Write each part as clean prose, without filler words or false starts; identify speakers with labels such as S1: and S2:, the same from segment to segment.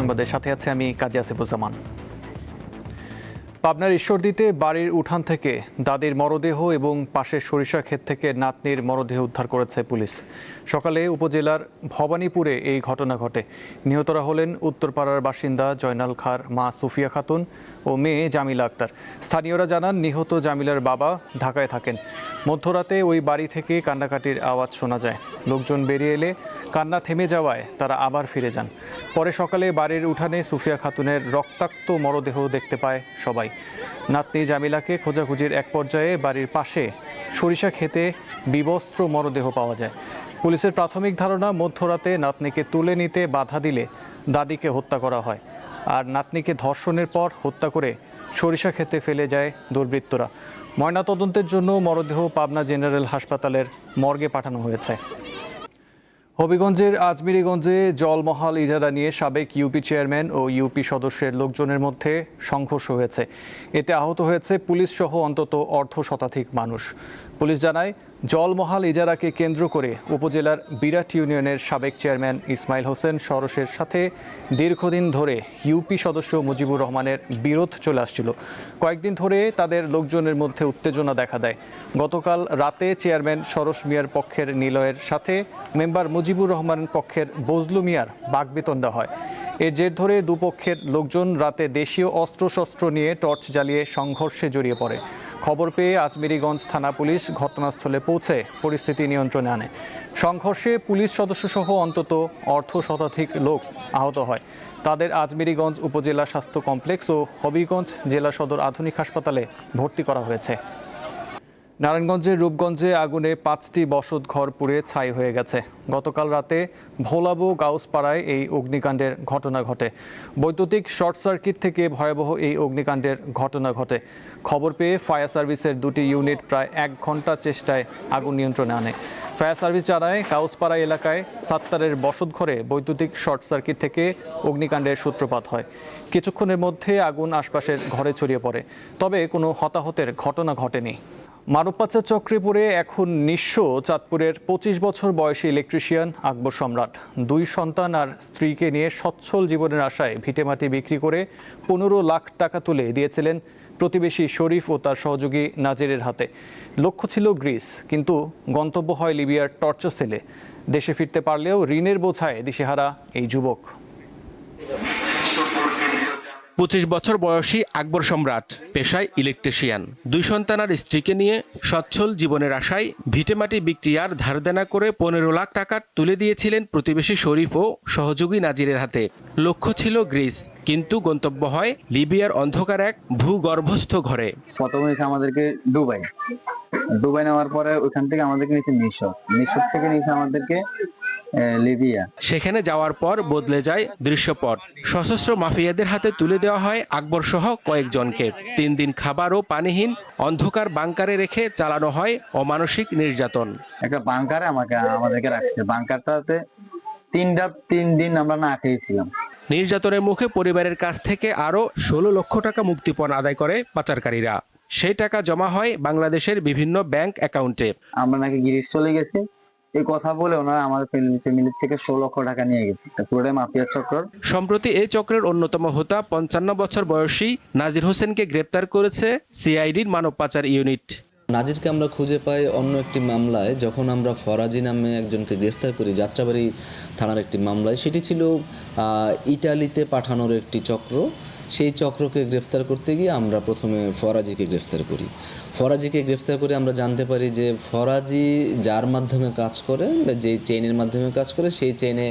S1: সংবাদের সাথে আছে আমি কাজী আসিফুজ্জামান। পাবনার ঈশ্বরদীতে বাড়ির উঠান থেকে দাদির মরদেহ এবং পাশের সরিষা ক্ষেত থেকে নাতনির মরদেহ উদ্ধার করেছে পুলিশ। সকালে উপজেলার ভবানীপুরে এই ঘটনা ঘটে। নিহতরা হলেন উত্তরপাড়ার বাসিন্দা জয়নাল খাঁর মা সুফিয়া খাতুন ও মেয়ে জামিলা আক্তার। স্থানীয়রা জানান, নিহত জামিলার বাবা ঢাকায় থাকেন। মধ্যরাতে ওই বাড়ি থেকে কান্নাকাটির আওয়াজ শোনা যায়। লোকজন বেরিয়ে এলে কান্না থেমে যাওয়ায় তারা আবার ফিরে যান। পরে সকালে বাড়ির উঠানে সুফিয়া খাতুনের রক্তাক্ত মরদেহ দেখতে পায় সবাই। নাতনি জামিলাকে খোঁজাখুঁজির এক পর্যায়ে বাড়ির পাশে সরিষা খেতে বিবস্ত্র মরদেহ পাওয়া যায়। পুলিশের প্রাথমিক ধারণা, মধ্যরাতে নাতনিকে তুলে নিতে বাধা দিলে দাদিকে হত্যা করা হয়, আর নাতনিকে ধর্ষণের পর হত্যা করে সরিষা খেতে ফেলে যায় দুর্বৃত্তরা। ময়নাতদন্তের জন্য মরদেহ পাবনা জেনারেল হাসপাতালের মর্গে পাঠানো হয়েছে। হবিগঞ্জের আজমিরিগঞ্জে জলমহাল ইজারা নিয়ে সাবেক ইউপি চেয়ারম্যান ও ইউপি সদস্যের লোকজনের মধ্যে সংঘর্ষ হয়েছে। এতে আহত হয়েছে পুলিশ সহ অন্তত অর্ধশতাধিক মানুষ। পুলিশ জানায়, জলমহাল ইজারাকে কেন্দ্র করে উপজেলার বিরাট ইউনিয়নের সাবেক চেয়ারম্যান ইসমাইল হোসেন সরোসের সাথে দীর্ঘদিন ধরে ইউপি সদস্য মুজিবুর রহমানের বিরোধ চলে আসছিল। কয়েকদিন ধরে তাদের লোকজনের মধ্যে উত্তেজনা দেখা দেয়। গতকাল রাতে চেয়ারম্যান সরোস মিয়ার পক্ষের নিলয়ের সাথে মেম্বার মুজিবুর রহমানের পক্ষের বজলু মিয়ার বাকবিতণ্ডা হয়। এর জের ধরে দুপক্ষের লোকজন রাতে দেশীয় অস্ত্রশস্ত্র নিয়ে টর্চ জ্বালিয়ে সংঘর্ষে জড়িয়ে পড়ে। খবর পেয়ে আজমিরিগঞ্জ থানা পুলিশ ঘটনাস্থলে পৌঁছে পরিস্থিতি নিয়ন্ত্রণে আনে। সংঘর্ষে পুলিশ সদস্যসহ অন্তত অর্ধশতাধিক লোক আহত হয়। তাদের আজমিরিগঞ্জ উপজেলা স্বাস্থ্য কমপ্লেক্স ও হবিগঞ্জ জেলা সদর আধুনিক হাসপাতালে ভর্তি করা হয়েছে। নারায়ণগঞ্জের রূপগঞ্জে আগুনে 5টি বসত ঘর পুড়ে ছাই হয়ে গেছে। গতকাল রাতে ভোলাবো গাউসপাড়ায় এই অগ্নিকাণ্ডের ঘটনা ঘটে। বৈদ্যুতিক শর্ট সার্কিট থেকে ভয়াবহ এই অগ্নিকাণ্ডের ঘটনা ঘটে। খবর পেয়ে ফায়ার সার্ভিসের 2টি ইউনিট প্রায় 1 ঘন্টা চেষ্টায় আগুন নিয়ন্ত্রণে আনে। ফায়ার সার্ভিস জানায়, গাউসপাড়া এলাকায় সাত্তারের বসতঘরে বৈদ্যুতিক শর্ট সার্কিট থেকে অগ্নিকাণ্ডের সূত্রপাত হয়। কিছুক্ষণের মধ্যে আগুন আশপাশের ঘরে ছড়িয়ে পড়ে, তবে কোনো হতাহতের ঘটনা ঘটেনি। মানব পাচার চক্রে পড়ে এখন নিঃস্ব চাঁদপুরের 25 বছর বয়সী ইলেকট্রিশিয়ান আকবর সম্রাট। 2 সন্তান আর স্ত্রীকে নিয়ে সচ্ছল জীবনের আশায় ভিটেমাটি বিক্রি করে 15 লাখ টাকা তুলে দিয়েছিলেন প্রতিবেশী শরীফ ও তার সহযোগী নাজিরের হাতে। লক্ষ্য ছিল গ্রিস, কিন্তু গন্তব্য হয় লিবিয়ার টর্চার সেলে। দেশে ফিরতে পারলেও ঋণের বোঝায় দিশেহারা এই যুবক।
S2: 25 বছর বয়সী আকবর সম্রাট পেশায় ইলেকট্রিশিয়ান। 2 সন্তান আর স্ত্রীকে নিয়ে সচ্ছল জীবনের আশায় ভিটেমাটি বিক্রি আর ধার দেনা করে 15 লাখ টাকা তুলে দিয়েছিলেন প্রতিবেশী শরীফ ও সহযোগী নাজিরের হাতে। লক্ষ্য ছিল গ্রিস, কিন্তু গন্তব্য হয় লিবিয়ার অন্ধকার এক ভূগর্ভস্থ ঘরে।
S3: প্রথমে আমাদেরকে দুবাই নেওয়ার পরে ওখান থেকে আমাদেরকে নিচে মিশর থেকে নিচে আমাদেরকে লিবিয়া।
S2: সেখানে যাওয়ার পর বদলে যায় দৃশ্যপট। সশস্ত্র মাফিয়াদের হাতে তুলে দেওয়া হয় আকবর সহ কয়েকজনকে। 3 দিন খাবার ও পানিহীন অন্ধকার বাংকারে রেখে চালানো হয় অমানসিক নির্যাতন।
S3: একটা বাংকারে আমাদেরকে রাখছে। বাংকারটাতে 3 দিন আমরা না খেয়েছিলাম।
S2: নির্যাতনের মুখে পরিবারের কাছ থেকে আরও 16 লক্ষ টাকা মুক্তিপণ আদায় করে পাচারকারীরা। সেই টাকা জমা হয় বাংলাদেশের বিভিন্ন ব্যাংক অ্যাকাউন্টে।
S3: আমরা নাকি গ্রিস চলে গেছি এই কথা বলে ওনারা আমাদের ফ্যামিলি থেকে 16 লক্ষ টাকা নিয়ে গেছে। পুরোটাই মাফিয়া চক্র।
S2: সম্প্রতি এই চক্রের অন্যতম হোতা 55 বছর বয়সী নাজির হোসেনকে গ্রেপ্তার করেছে সিআইডির মানব পাচার ইউনিট।
S4: নাজিরকে আমরা খুঁজে পাই অন্য একটি মামলায়, যখন আমরা ফরাজি নামে একজনকে গ্রেফতার করি যাত্রাবাড়ি থানার একটি মামলায়। সেটি ছিল ইটালিতে পাঠানোর একটি চক্র। সেই চক্রকে গ্রেফতার করতে গিয়ে আমরা প্রথমে ফরাজিকে গ্রেফতার করি। ফরাজিকে গ্রেফতার করে আমরা জানতে পারি যে ফরাজি যার মাধ্যমে কাজ করে, যে চেইনের মাধ্যমে কাজ করে, সেই চেইনে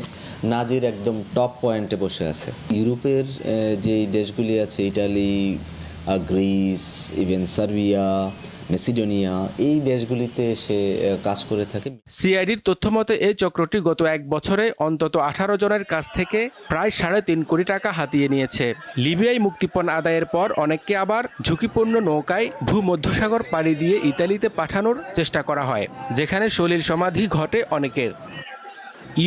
S4: নাজির একদম টপ পয়েন্টে বসে আছে। ইউরোপের যেই দেশগুলি আছে, Italy, Greece, even Serbia, Macedonia, এই দেশগুলিতে সে কাজ করে থাকে।
S2: সিআইডির তথ্য মতে এই চক্রটি গত 1 বছরে অন্তত 18 জনের কাছ থেকে প্রায় 3.5 কোটি টাকা হাতিয়ে নিয়েছে। লিবিয়ায় মুক্তিপণ আদায়ের পর অনেককে আবার ঝুঁকিপূর্ণ নৌকায় ভূমধ্যসাগর পাড়ি দিয়ে ইতালিতে পাঠানোর চেষ্টা করা হয়, যেখানে সলিল সমাধি ঘটে অনেকের।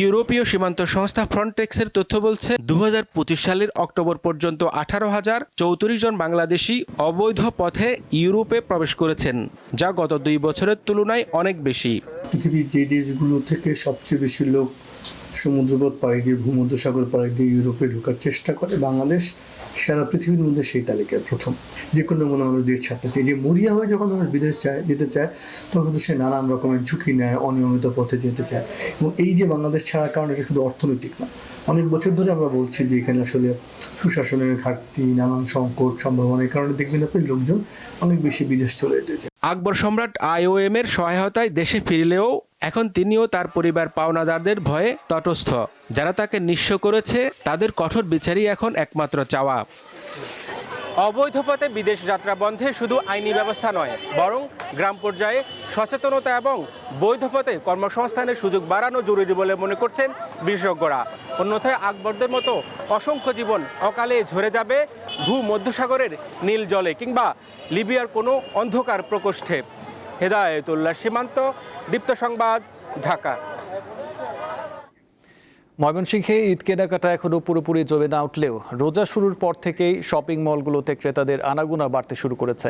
S2: ইউরোপীয় সীমান্ত সংস্থা ফ্রন্টেক্সের তথ্য বলছে 2025 সালের অক্টোবর পর্যন্ত 18,034 জন বাংলাদেশি অবৈধ পথে ইউরোপে প্রবেশ করেছেন, যা গত 2 বছরের তুলনায় অনেক বেশি।
S5: পৃথিবীর যে দেশগুলো থেকে সবচেয়ে বেশি লোক সমুদ্রপথ পাড়ি দিয়ে ভূমধ্যসাগর পাড়ি দিয়ে ইউরোপে ঢোকার চেষ্টা করে, বাংলাদেশ সারা পৃথিবীর মধ্যে সেই তালিকায় প্রথম। যে কোনো মনে মানুষ দেশ ছাড়তে চায়, যে মরিয়া হয়ে যখন মানুষ বিদেশ যেতে চায় তখন কিন্তু সে নানান রকমের ঝুঁকি নেয়, অনিয়মিত পথে যেতে চায়। এবং এই যে বাংলাদেশ ছাড়ার কারণ, এটা শুধু অর্থনৈতিক না, অনেক বছর ধরে আমরা বলছি যে এখানে আসলে সুশাসনের ঘাটতি, নানান সংকট সম্ভাবনার কারণে দেখবেন আপনি লোকজন অনেক বেশি বিদেশ চলে যেতে চায়।
S2: আকবর সম্রাট IOM এর সহায়তায় দেশে ফিরলেও এখন তিনিও তার পরিবার পাওনাদারদের ভয়ে তটস্থ। যারা তাকে নিঃস্ব করেছে তাদের কঠোর বিচারই এখন একমাত্র চাওয়া। অবৈধ পথে বিদেশ যাত্রা বন্ধে শুধু আইনি ব্যবস্থা নয়, বরং গ্রাম পর্যায়ে সচেতনতা এবং বৈধ পথে কর্মসংস্থানের সুযোগ বাড়ানো জরুরি বলে মনে করছেন বিশেষজ্ঞরা। অন্যথায় আকবরদের মতো অসংখ্য জীবন অকালে ঝরে যাবে ভূমধ্যসাগরের নীল জলে কিংবা লিবিয়ার কোনো অন্ধকার প্রকোষ্ঠে। হেদায়েতুল্লাহ সীমান্ত, দীপ্ত সংবাদ, ঢাকা।
S1: ময়মনসিংহে ঈদ কেনাকাটা এখনও পুরোপুরি জমে না উঠলেও রোজা শুরুর পর থেকেই শপিং মলগুলোতে ক্রেতাদের আনাগোনা বাড়তে শুরু করেছে।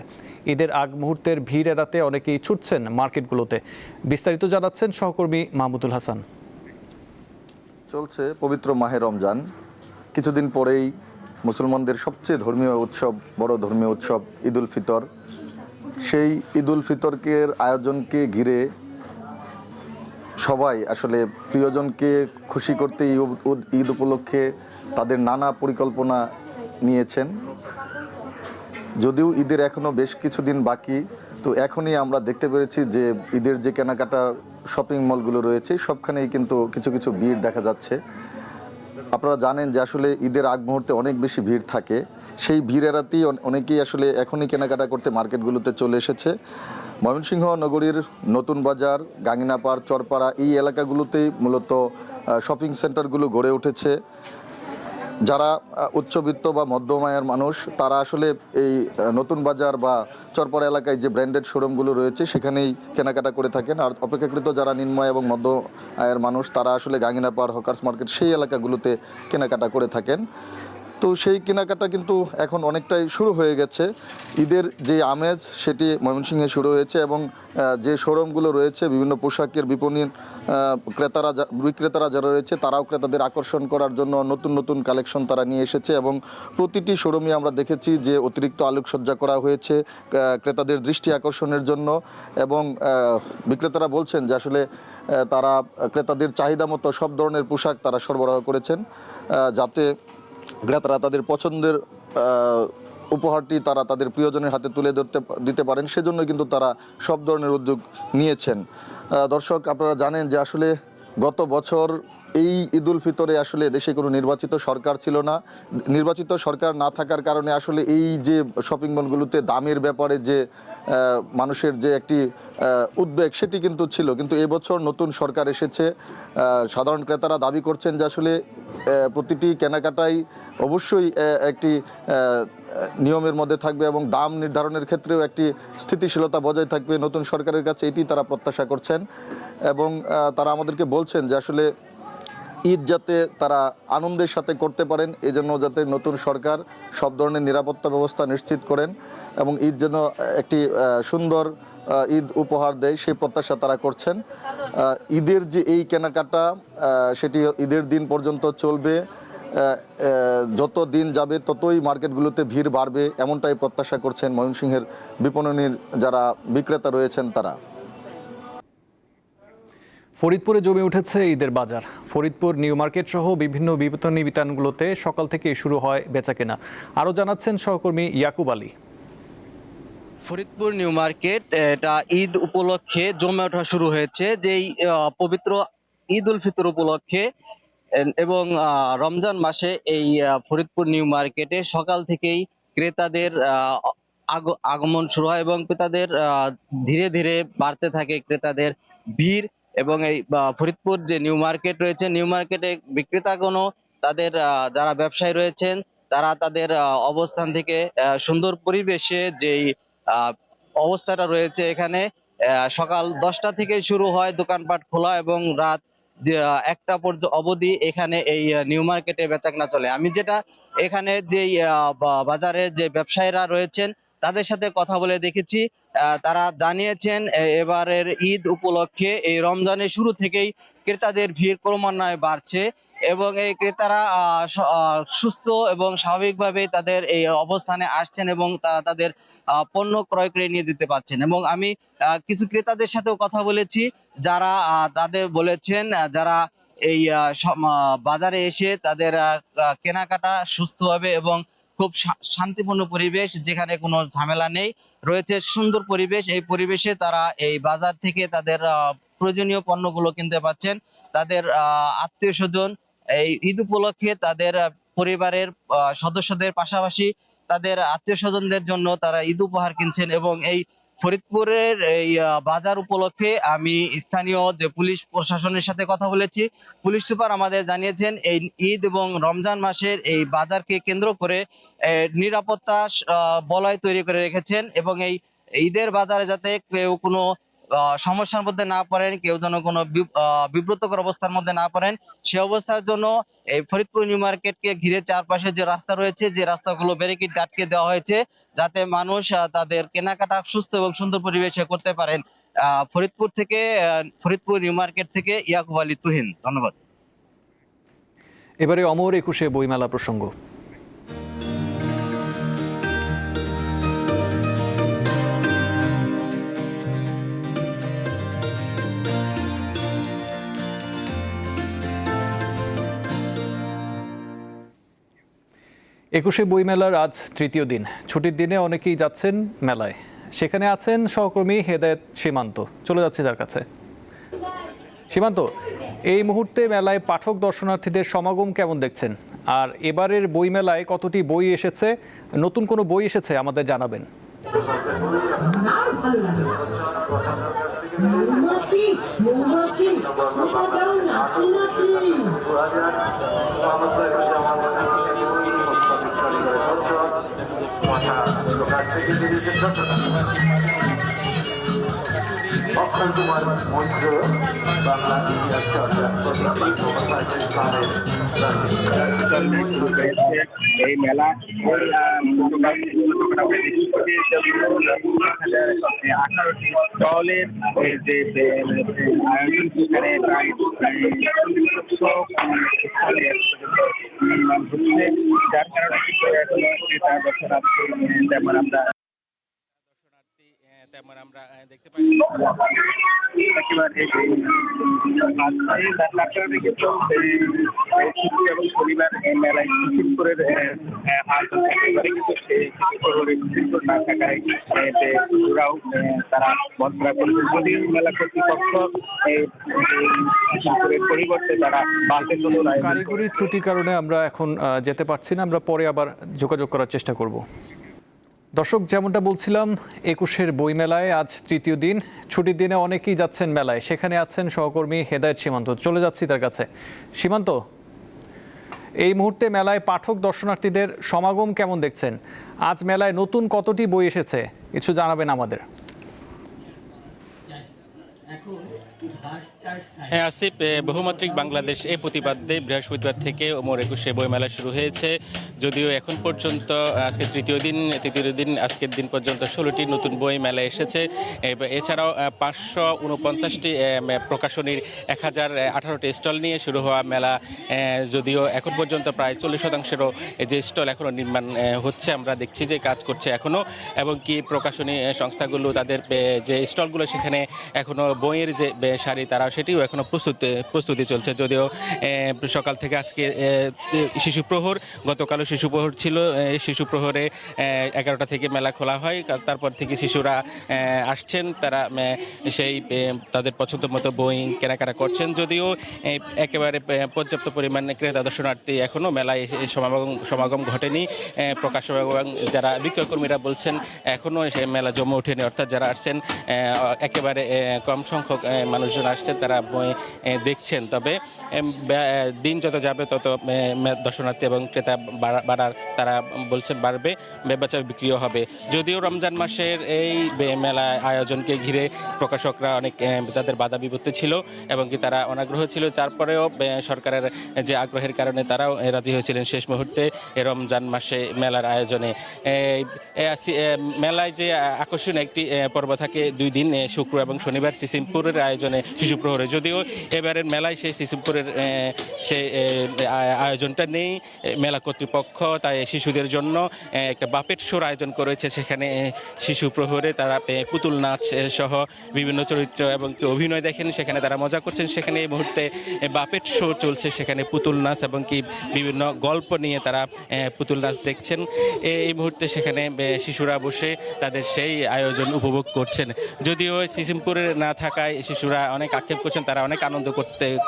S1: ঈদের আগ মুহূর্তের ভিড় এড়াতে অনেকেই ছুটছেন মার্কেটগুলোতে। বিস্তারিত জানাচ্ছেন সহকর্মী মাহমুদুল হাসান।
S6: চলছে পবিত্র মাহে রমজান। কিছুদিন পরেই মুসলমানদের সবচেয়ে ধর্মীয় উৎসব, বড় ধর্মীয় উৎসব ঈদ উল ফিতর। সেই ঈদ উল ফিতরকে আয়োজনকে ঘিরে সবাই আসলে প্রিয়জনকে খুশি করতে ঈদ উপলক্ষে তাদের নানা পরিকল্পনা নিয়েছেন। যদিও ঈদের এখনও বেশ কিছুদিন বাকি, তো এখনই আমরা দেখতে পেরেছি যে ঈদের যে কেনাকাটার শপিং মলগুলো রয়েছে সবখানেই কিন্তু কিছু কিছু ভিড় দেখা যাচ্ছে। আপনারা জানেন যে আসলে ঈদের আগ মুহূর্তে অনেক বেশি ভিড় থাকে। সেই ভিড় এড়াতেই অনেকেই আসলে এখনই কেনাকাটা করতে মার্কেটগুলোতে চলে এসেছে। ময়মনসিংহ নগরীর নতুন বাজার, গাঙ্গিনাপাড়, চরপাড়া এই এলাকাগুলোতেই মূলত শপিং সেন্টারগুলো গড়ে উঠেছে। যারা উচ্চবিত্ত বা মধ্যম আয়ের মানুষ তারা আসলে এই নতুন বাজার বা চরপাড়া এলাকায় যে ব্র্যান্ডেড শোরুমগুলো রয়েছে সেখানেই কেনাকাটা করে থাকেন। আর অপেক্ষাকৃত যারা নিম্ন এবং মধ্য আয়ের মানুষ তারা আসলে গাঙ্গিনাপাড়, হকার্স মার্কেট সেই এলাকাগুলোতে কেনাকাটা করে থাকেন। তো সেই কেনাকাটা কিন্তু এখন অনেকটাই শুরু হয়ে গেছে। ঈদের যে আমেজ সেটি ময়মনসিংহে শুরু হয়েছে এবং যে শোরুমগুলো রয়েছে বিভিন্ন পোশাকের বিপণীর বিক্রেতারা যারা রয়েছে তারাও ক্রেতাদের আকর্ষণ করার জন্য নতুন নতুন কালেকশন তারা নিয়ে এসেছে এবং প্রতিটি শোরুমে আমরা দেখেছি যে অতিরিক্ত আলোকসজ্জা করা হয়েছে ক্রেতাদের দৃষ্টি আকর্ষণের জন্য। এবং বিক্রেতারা বলছেন যে আসলে তারা ক্রেতাদের চাহিদা মতো সব ধরনের পোশাক তারা সরবরাহ করেছেন যাতে ক্রেতারা তাদের পছন্দের উপহারটি তারা তাদের প্রিয়জনের হাতে তুলে দিতে পারেন, সেজন্য কিন্তু তারা সব ধরনের উদ্যোগ নিয়েছেন। দর্শক, আপনারা জানেন যে আসলে গত বছর এই ঈদ উল ফিতরে আসলে দেশে কোনো নির্বাচিত সরকার ছিল না। নির্বাচিত সরকার না থাকার কারণে আসলে এই যে শপিং মলগুলোতে দামের ব্যাপারে যে মানুষের যে একটি উদ্বেগ সেটি কিন্তু ছিল, কিন্তু এবছর নতুন সরকার এসেছে। সাধারণ ক্রেতারা দাবি করছেন যে আসলে প্রতিটি কেনাকাটাই অবশ্যই একটি নিয়মের মধ্যে থাকবে এবং দাম নির্ধারণের ক্ষেত্রেও একটি স্থিতিশীলতা বজায় থাকবে। নতুন সরকারের কাছে এটি তারা প্রত্যাশা করছেন এবং তারা আমাদেরকে বলছেন যে আসলে ঈদ যাতে তারা আনন্দের সাথে করতে পারেন এজন্য যাতে নতুন সরকার সব ধরনের নিরাপত্তা ব্যবস্থা নিশ্চিত করেন এবং ঈদ যেন একটি সুন্দর ঈদ উপহার দেয় সেই প্রত্যাশা তারা করছেন। ঈদের যে এই কেনাকাটা সেটি ঈদের দিন পর্যন্ত চলবে। যত দিন যাবে ততই মার্কেটগুলোতে ভিড় বাড়বে এমনটাই প্রত্যাশা করছেন ময়মনসিংহের বিপণনের যারা বিক্রেতা রয়েছেন তারা।
S1: ফরিদপুরে জমে উঠেছে ঈদের বাজার। ফরিদপুর নিউ মার্কেট সহ বিভিন্ন বিপণী বিতানগুলোতে সকাল থেকে শুরু হয় বেচাকেনা। আরও জানাচ্ছেন সহকর্মী ইয়াকুব আলী।
S7: ফরিদপুর নিউ মার্কেট এটা ঈদ উপলক্ষে জমে ওঠা শুরু হয়েছে, যেই পবিত্র ঈদ উল ফিতর উপলক্ষে এবং রমজান মাসে এই ফরিদপুর নিউ মার্কেটে সকাল থেকেই ক্রেতাদের আগমন শুরু হয় এবং ক্রেতাদের ধীরে ধীরে বাড়তে থাকে ক্রেতাদের ভিড়। এবং এই ফরিদপুর যে নিউ মার্কেট রয়েছে, নিউ মার্কেটে বিক্রেতাগণও তাদের যারা ব্যবসায়ী রয়েছেন তারা তাদের অবস্থান থেকে সুন্দর পরিবেশে যেই অবস্থাটা রয়েছে এখানে সকাল 10টা থেকে শুরু হয় দোকানপাট খোলা এবং রাত 1টা পর্যন্ত অবধি এখানে এই নিউ মার্কেটে বেচাকেনা চলে। আমি যেটা এখানে যেই বাজারের যে ব্যবসায়ীরা রয়েছেন তাদের সাথে কথা বলে দেখেছি, তারা জানিয়েছেন এবারের ঈদ উপলক্ষে এই রমজানের শুরু থেকেই ক্রেতাদের ভিড় ক্রমান্বয়ে বাড়ছে এবং এই ক্রেতারা সুস্থ এবং স্বাভাবিকভাবে তাদের এই অবস্থানে আসছেন এবং তাদের পণ্য ক্রয় করে নিয়ে যেতে পারছেন। এবং আমি কিছু ক্রেতাদের সাথেও কথা বলেছি, যারা তাদের বলেছেন যারা এই বাজারে এসে তাদের কেনাকাটা সুস্থভাবে এবং খুব শান্তিপূর্ণ পরিবেশ, যেখানে কোনো ঝামেলা নেই, রয়েছে সুন্দর পরিবেশ, এই পরিবেশে তারা এই বাজার থেকে তাদের প্রয়োজনীয় পণ্যগুলো কিনতে পাচ্ছেন। তাদের আত্মীয় স্বজন এই ঈদ উপলক্ষে তাদের পরিবারের সদস্যদের পাশাপাশি তাদের আত্মীয় স্বজনদের জন্য তারা ঈদ উপহার কিনছেন। এবং এই ফরিদপুরের এই বাজার উপলক্ষে আমি স্থানীয় যে পুলিশ প্রশাসনের সাথে কথা বলেছি, পুলিশ সুপার আমাদের জানিয়েছেন এই ঈদ এবং রমজান মাসের এই বাজারকে কেন্দ্র করে নিরাপত্তা বলয় তৈরি করে রেখেছেন এবং এই ঈদের বাজারে যাতে কেউ কোনো সমস্যার মধ্যে না পড়েন, কেউ যেন কোনো বিব্রতকর অবস্থার মধ্যে না পড়েন, সে অবস্থার জন্য এই ফরিদপুর নিউ মার্কেটকে ঘিরে চারপাশে যে রাস্তা রয়েছে, যে রাস্তাগুলো ব্যারিকেড আটকে দেওয়া হয়েছে, যাতে মানুষ তাদের কেনাকাটা সুস্থ এবং সুন্দর পরিবেশে করতে পারেন। ফরিদপুর নিউ মার্কেট থেকে ইয়াকুব আলী তুহিন, ধন্যবাদ।
S1: এবারে অমর একুশে বইমেলা প্রসঙ্গ। একুশে বইমেলার আজ তৃতীয় দিন। ছুটির দিনে অনেকেই যাচ্ছেন মেলায়। সেখানে আছেন সহকর্মী হেদায়েত সীমান্ত। চলে যাচ্ছি তার কাছে। সীমান্ত, এই মুহূর্তে মেলায় পাঠক দর্শনার্থীদের সমাগম কেমন দেখছেন? আর এবারের বইমেলায় কতটি বই এসেছে, নতুন কোনো বই এসেছে আমাদের জানাবেন।
S8: এই মেলা 18টি স্টলের যে আয়োজন, সেখানে প্রায় হচ্ছে, যার কারণে এখনো ক্রেতা দর্শনার্থী তেমন আমরা দেখতে পাই। এবং শনিবার মেলায় করে না থাকায় ওরাও তারা বন্ধরা করেছে। যদিও মেলা কর্তৃপক্ষ পরিবর্তে তারা
S1: কারিগরি ত্রুটির কারণে আমরা এখন যেতে পারছি না, আমরা পরে আবার যোগাযোগ করার চেষ্টা করব। দর্শক, যেমনটা বলছিলাম, একুশের বইমেলায় আজ তৃতীয় দিন। ছুটির দিনে অনেকেই যাচ্ছেন মেলায়। সেখানে আছেন সহকর্মী হেদায়েত সীমান্ত। চলে যাচ্ছি তার কাছে। সীমান্ত, এই মুহূর্তে মেলায় পাঠক দর্শনার্থীদের সমাগম কেমন দেখছেন? আজ মেলায় নতুন কতটি বই এসেছে কিছু জানাবেন আমাদের।
S2: হ্যাঁ আসিফ, বহুমাত্রিক বাংলাদেশ এই প্রতিবাদে বৃহস্পতিবার থেকে অমর একুশে বইমেলা শুরু হয়েছে। যদিও এখন পর্যন্ত আজকে তৃতীয় দিন আজকের দিন পর্যন্ত 16টি নতুন বই মেলায় এসেছে। এছাড়াও 549টি প্রকাশনীর 1018টি স্টল নিয়ে শুরু হওয়া মেলা, যদিও এখন পর্যন্ত প্রায় 40%-এরও যে স্টল এখনও নির্মাণ হচ্ছে, আমরা দেখছি যে কাজ করছে এখনও, এবং কি প্রকাশনী সংস্থাগুলো তাদের যে স্টলগুলো সেখানে এখনও বইয়ের যে সারি তারা সেটিও এখনও প্রস্তুতি চলছে। যদিও সকাল থেকে আজকে শিশু প্রহর, গতকালও শিশু প্রহর ছিল। শিশু প্রহরে 11টা থেকে মেলা খোলা হয়। তারপর থেকে শিশুরা আসছেন, তারা সেই তাদের পছন্দ মতো বই কেনাকাটা করছেন। যদিও একেবারে পর্যাপ্ত পরিমাণে ক্রেতা দর্শনার্থী এখনও মেলায় সমাগম ঘটেনি। প্রকাশক এবং যারা বিক্রয়কর্মীরা বলছেন এখনও সে মেলা জমে ওঠেনি, অর্থাৎ যারা আসছেন একেবারে কম সংখ্যক মানুষজন আসছেন, তারা বই দেখছেন। তবে দিন যত যাবে তত দর্শনার্থী এবং ক্রেতা তারা বলছেন বাড়বে, বেচা বিক্রিও হবে। যদিও রমজান মাসের এই মেলা আয়োজনকে ঘিরে প্রকাশকরা অনেক তাদের বাধা বিপত্তি ছিল এবং কি তারা অনাগ্রহ ছিল, তারপরেও সরকারের যে আগ্রহের কারণে তারাও রাজি হয়েছিলেন শেষ মুহূর্তে রমজান মাসে মেলার আয়োজনে। মেলায় যে আকর্ষণীয় একটি পর্ব থাকে 2 দিন, শুক্র এবং শনিবার সিসিমপুরের আয়োজনে আয়োজনে শিশু প্রহরে। যদিও এবারের মেলায় সেই শিশুপুরের সেই আয়োজনটা নেই, মেলা কর্তৃপক্ষ তাই শিশুদের জন্য একটা বাপেট শোর আয়োজন করেছে। সেখানে শিশু প্রহরে তারা পুতুল নাচ সহ বিভিন্ন চরিত্র এবং অভিনয় দেখেন, সেখানে তারা মজা করছেন। সেখানে এই মুহূর্তে বাপেট শো চলছে, সেখানে পুতুল নাচ এবং কি বিভিন্ন গল্প নিয়ে তারা পুতুল নাচ দেখছেন। এই মুহূর্তে সেখানে শিশুরা বসে তাদের সেই আয়োজন উপভোগ করছেন। যদিও সিসিমপুরে না থাকায় শিশুরা অনেক আক্ষেপ করছেন, তারা অনেক আনন্দ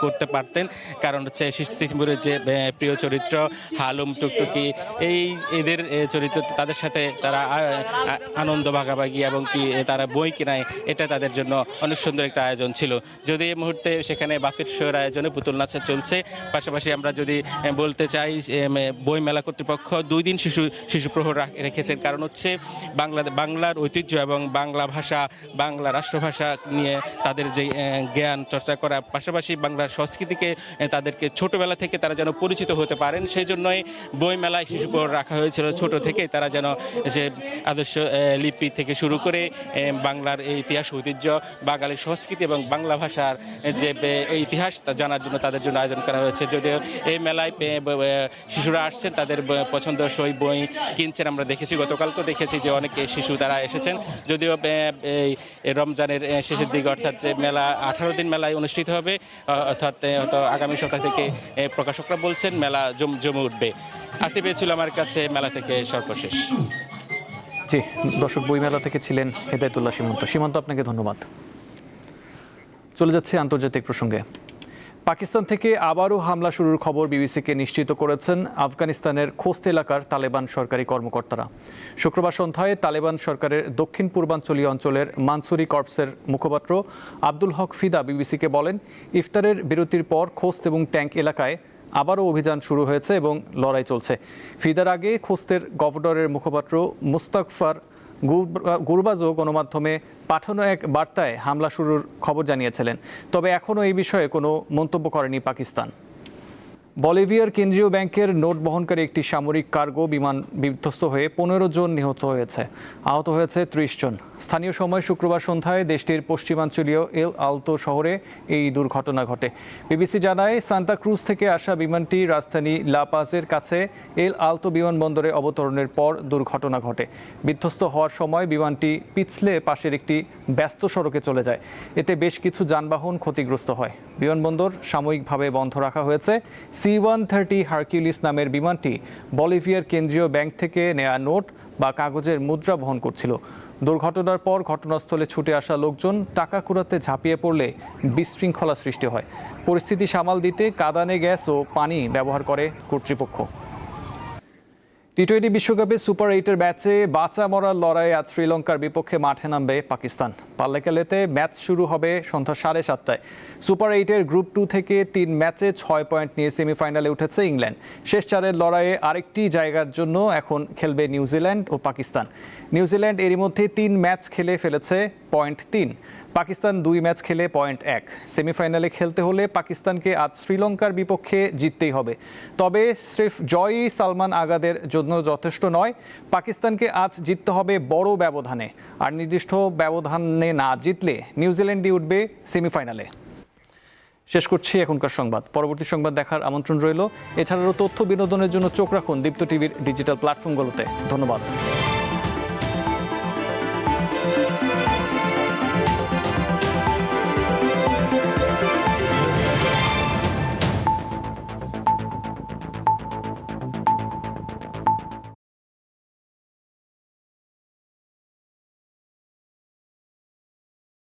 S2: করতে পারতেন, কারণ হচ্ছে সিসিমপুরের যে প্রিয় চরিত্র হালুম, টুকটুকি, এদের চরিত্র তাদের সাথে তারা আনন্দ ভাগাভাগি এবং কি তারা বই কেনায়, এটা তাদের জন্য অনেক সুন্দর একটা আয়োজন ছিল। যদি এই মুহূর্তে সেখানে বাপেট শোর আয়োজনে পুতুল নাচ চলছে। পাশাপাশি আমরা যদি বলতে চাই, বই মেলা কর্তৃপক্ষ 2 দিন শিশু প্রহর রেখেছেন, কারণ হচ্ছে বাংলার ঐতিহ্য এবং বাংলা ভাষা, বাংলা রাষ্ট্রভাষা নিয়ে তাদের যে জ্ঞান চর্চা করা, পাশাপাশি বাংলার সংস্কৃতিকে তাদেরকে ছোটবেলা থেকে তারা যেন পরিচিত হতে পারেন, সেই জন্যই বই মেলায় শিশু প্রহর রাখা হয়েছিল। ছোট থেকে তারা যেন যে আদর্শ লিপি থেকে শুরু করে বাংলার এই ইতিহাস, ঐতিহ্য, বাঙালি সংস্কৃতি এবং বাংলা ভাষার যে ইতিহাস তা জানার জন্য তাদের জন্য আয়োজন করা হয়েছে। যদিও এই মেলায় শিশুরা আসছেন, তাদের পছন্দসই বই কিনছেন। আমরা দেখেছি, গতকালকেও দেখেছি যে অনেক শিশু তারা এসেছেন। যদিও এই রমজানের শেষের দিকে, অর্থাৎ যে মেলা 18 দিন মেলায় অনুষ্ঠিত হবে, অর্থাৎ আগামী সপ্তাহ থেকে প্রকাশকরা বলছেন মেলা জমে উঠবে। আসিফ ছিল আমার কাছে মেলা থেকে সর্বশেষ।
S1: জি দর্শক, বইমেলা থেকে ছিলেন হেদায়েতুল্লাহ সীমান্ত, আপনাকে ধন্যবাদ। চলে যাচ্ছে আন্তর্জাতিক প্রসঙ্গে। পাকিস্তান থেকে আবারও হামলা শুরুর খবর বিবিসিকে নিশ্চিত করেছেন আফগানিস্তানের খোস্ত এলাকার তালেবান সরকারি কর্মকর্তারা। শুক্রবার সন্ধ্যায় তালেবান সরকারের দক্ষিণ পূর্বাঞ্চলীয় অঞ্চলের মানসুরি কর্পসের মুখপাত্র আব্দুল হক ফিদা বিবিসিকে বলেন, ইফতারের বিরতির পর খোস্ত এবং ট্যাঙ্ক এলাকায় আবারও অভিযান শুরু হয়েছে এবং লড়াই চলছে। ফিদার আগে খোস্তের গভর্নরের মুখপাত্র মুস্তাকফার গুরবাজও গণমাধ্যমে পাঠানো এক বার্তায় হামলা শুরুর খবর জানিয়েছিলেন। তবে এখনও এই বিষয়ে কোনো মন্তব্য করেনি পাকিস্তান। বলিভিয়ার কেন্দ্রীয় ব্যাংকের নোট বহনকারী একটি সামরিক কার্গো বিমান বিধ্বস্ত হয়ে 15 জন নিহত হয়েছে, আহত হয়েছে 30 জন। স্থানীয় সময় শুক্রবার সন্ধ্যায় দেশটির পশ্চিমাঞ্চলীয় এল আলতো শহরে এই দুর্ঘটনা ঘটে। বিবিসি জানায়, সান্তা ক্রুজ থেকে আসা বিমানটি রাজধানী লা পাজের কাছে এল আলতো বিমানবন্দরে অবতরণের পর দুর্ঘটনা ঘটে। বিধ্বস্ত হওয়ার সময় বিমানটি পিছলে পাশের একটি ব্যস্ত সড়কে চলে যায়। এতে বেশ কিছু যানবাহন ক্ষতিগ্রস্ত হয়। বিমানবন্দর সাময়িকভাবে বন্ধ রাখা হয়েছে। C-130 হারকিউলিস নামের বিমানটি বলিভিয়ার কেন্দ্রীয় ব্যাংক থেকে নেয়া নোট বা কাগজের মুদ্রা বহন করছিল। দুর্ঘটনার পর ঘটনাস্থলে ছুটে আসা লোকজন টাকা কুড়াতে ঝাঁপিয়ে পড়লে বিশৃঙ্খলা সৃষ্টি হয়। পরিস্থিতি সামাল দিতে কাঁদানে গ্যাস ও পানি ব্যবহার করে কর্তৃপক্ষ। টি-20 বিশ্বকাপে সুপার 8-এর ম্যাচে বাঁচা মরার লড়াইয়ে আজ শ্রীলঙ্কার বিপক্ষে মাঠে নামবে পাকিস্তান। পাল্লেকেলেতে ম্যাচ শুরু হবে সন্ধ্যা 7:30টায়। সুপার 8-এর গ্রুপ 2 থেকে 3 ম্যাচে 6 পয়েন্ট নিয়ে সেমিফাইনালে উঠেছে ইংল্যান্ড। শেষ 4-এর লড়াইয়ে আরেকটি জায়গার জন্য এখন খেলবে নিউজিল্যান্ড ও পাকিস্তান। নিউজিল্যান্ড এরই মধ্যে 3 ম্যাচ খেলে ফেলেছে, পয়েন্ট 3। পাকিস্তান 2 ম্যাচ খেলে পয়েন্ট 1। সেমিফাইনালে খেলতে হলে পাকিস্তানকে আজ শ্রীলঙ্কার বিপক্ষে জিততেই হবে। তবে স্রেফ জয়ই সালমান আগাদের জন্য যথেষ্ট নয়। পাকিস্তানকে আজ জিততে হবে বড় ব্যবধানে, আর নির্দিষ্ট ব্যবধানে না জিতলে নিউজিল্যান্ডই উঠবে সেমিফাইনালে। শেষ করছি এখনকার সংবাদ। পরবর্তী সংবাদ দেখার আমন্ত্রণ রইল। এছাড়াও তথ্য বিনোদনের জন্য চোখ রাখুন দীপ্ত টিভির ডিজিটাল প্ল্যাটফর্মগুলোতে। ধন্যবাদ।